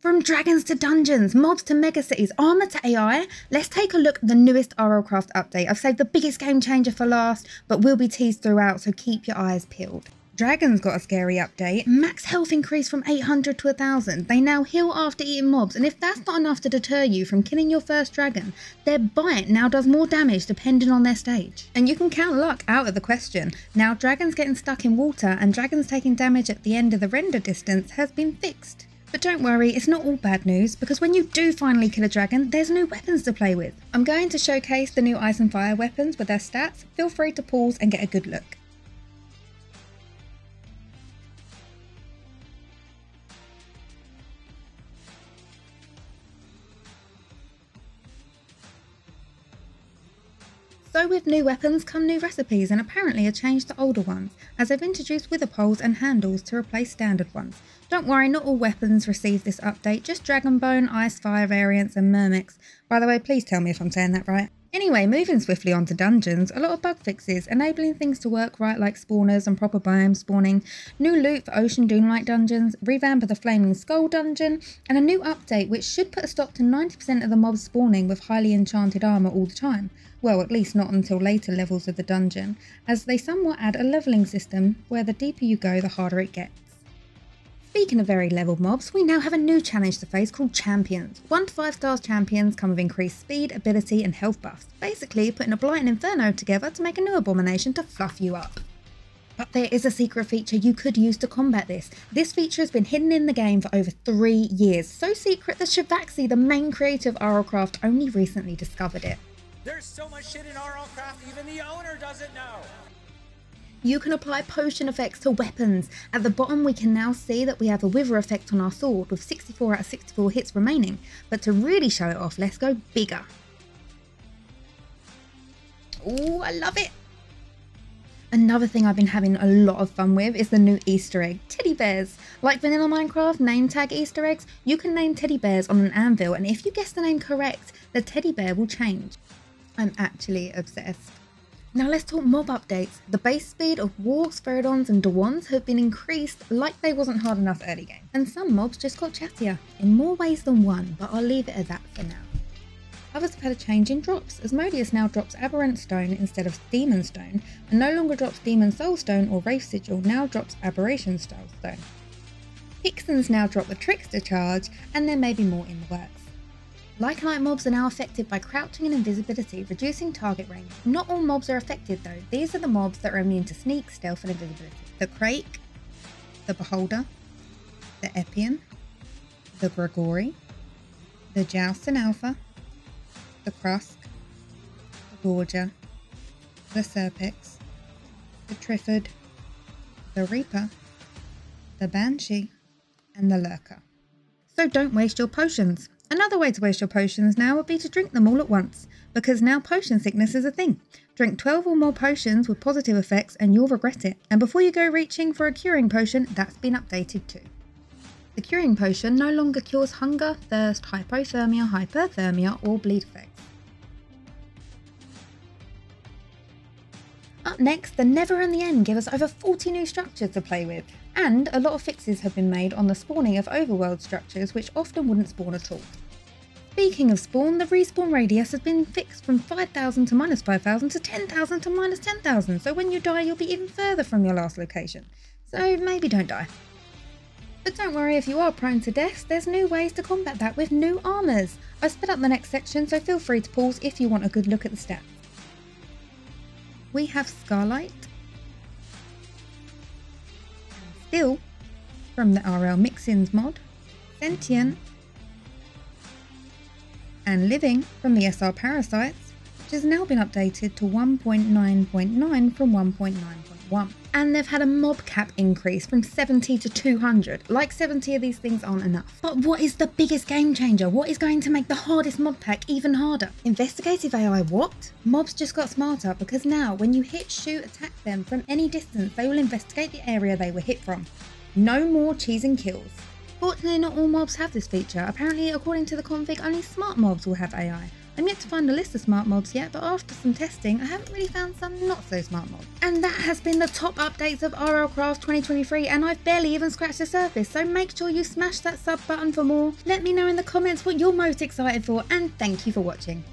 From dragons to dungeons, mobs to megacities, armor to AI, let's take a look at the newest RLCraft update. I've saved the biggest game changer for last, but will be teased throughout, so keep your eyes peeled. Dragons got a scary update. Max health increased from 800 to 1000. They now heal after eating mobs, and if that's not enough to deter you from killing your first dragon, their bite now does more damage depending on their stage. And you can count luck out of the question. Now dragons getting stuck in water and dragons taking damage at the end of the render distance has been fixed. But don't worry, it's not all bad news, because when you do finally kill a dragon, there's new weapons to play with. I'm going to showcase the new Ice and Fire weapons with their stats. Feel free to pause and get a good look. So with new weapons come new recipes, and apparently a change to older ones, as they've introduced wither poles and handles to replace standard ones. Don't worry, not all weapons receive this update, just Dragonbone, Ice Fire variants and Myrmix. By the way, please tell me if I'm saying that right. Anyway, moving swiftly on to dungeons, a lot of bug fixes, enabling things to work right like spawners and proper biome spawning, new loot for Ocean Doom-like dungeons, revamp of the Flaming Skull dungeon, and a new update which should put a stop to 90% of the mobs spawning with highly enchanted armour all the time. Well, at least not until later levels of the dungeon, as they somewhat add a levelling system where the deeper you go, the harder it gets. Speaking of very leveled mobs, we now have a new challenge to face called Champions. 1 to 5 stars champions come with increased speed, ability and health buffs, basically putting a Blight and Inferno together to make a new abomination to fluff you up. But there is a secret feature you could use to combat this. This feature has been hidden in the game for over 3 years, so secret that Shavaxi, the main creator of RLCraft, only recently discovered it. There's so much shit in RLCraft, even the owner doesn't know! You can apply potion effects to weapons. At the bottom we can now see that we have a wither effect on our sword with 64 out of 64 hits remaining, but to really show it off, let's go bigger. Oh, I love it! Another thing I've been having a lot of fun with is the new Easter egg, teddy bears. Like vanilla Minecraft name tag Easter eggs, you can name teddy bears on an anvil, and if you guess the name correct, the teddy bear will change. I'm actually obsessed. Now let's talk mob updates. The base speed of wargs, feridons and dawans have been increased like they wasn't hard enough early game. And some mobs just got chattier, in more ways than one, but I'll leave it at that for now. Others have had a change in drops, as Modius now drops Aberrant Stone instead of Demon Stone, and no longer drops Demon Soul Stone or Wraith Sigil, now drops Aberration Style Stone. Vixens now drop the Trickster Charge, and there may be more in the works. Lycanite mobs are now affected by crouching and invisibility, reducing target range. Not all mobs are affected though, these are the mobs that are immune to sneak, stealth and invisibility. The Crake, the Beholder, the Epion, the Grigori, the Joustin Alpha, the Krusk, the Gorger, the Serpix, the Triffid, the Reaper, the Banshee and the Lurker. So don't waste your potions. Another way to waste your potions now would be to drink them all at once, because now potion sickness is a thing. Drink 12 or more potions with positive effects and you'll regret it. And before you go reaching for a curing potion, that's been updated too. The curing potion no longer cures hunger, thirst, hypothermia, hyperthermia or bleed effects. Up next, the Never and the End give us over 40 new structures to play with. And a lot of fixes have been made on the spawning of overworld structures which often wouldn't spawn at all. Speaking of spawn, the respawn radius has been fixed from 5,000 to minus 5,000 to 10,000 to minus 10,000, so when you die you'll be even further from your last location. So maybe don't die. But don't worry, if you are prone to death, there's new ways to combat that with new armours. I've sped up the next section, so feel free to pause if you want a good look at the stats. We have Scarlight, Still from the RL Mixins mod, Sentient, and Living from the SR Parasites, which has now been updated to 1.9.9 from 1.9.1. And they've had a mob cap increase from 70 to 200. Like 70 of these things aren't enough. But what is the biggest game changer? What is going to make the hardest mob pack even harder? Investigative AI what? Mobs just got smarter because now when you hit, shoot, attack them from any distance, they will investigate the area they were hit from. No more cheesing kills. Fortunately, not all mobs have this feature. Apparently, according to the config, only smart mobs will have AI. I'm yet to find a list of smart mobs yet, but after some testing, I haven't really found some not so smart mobs. And that has been the top updates of RL Craft 2023, and I've barely even scratched the surface, so make sure you smash that sub button for more. Let me know in the comments what you're most excited for, and thank you for watching.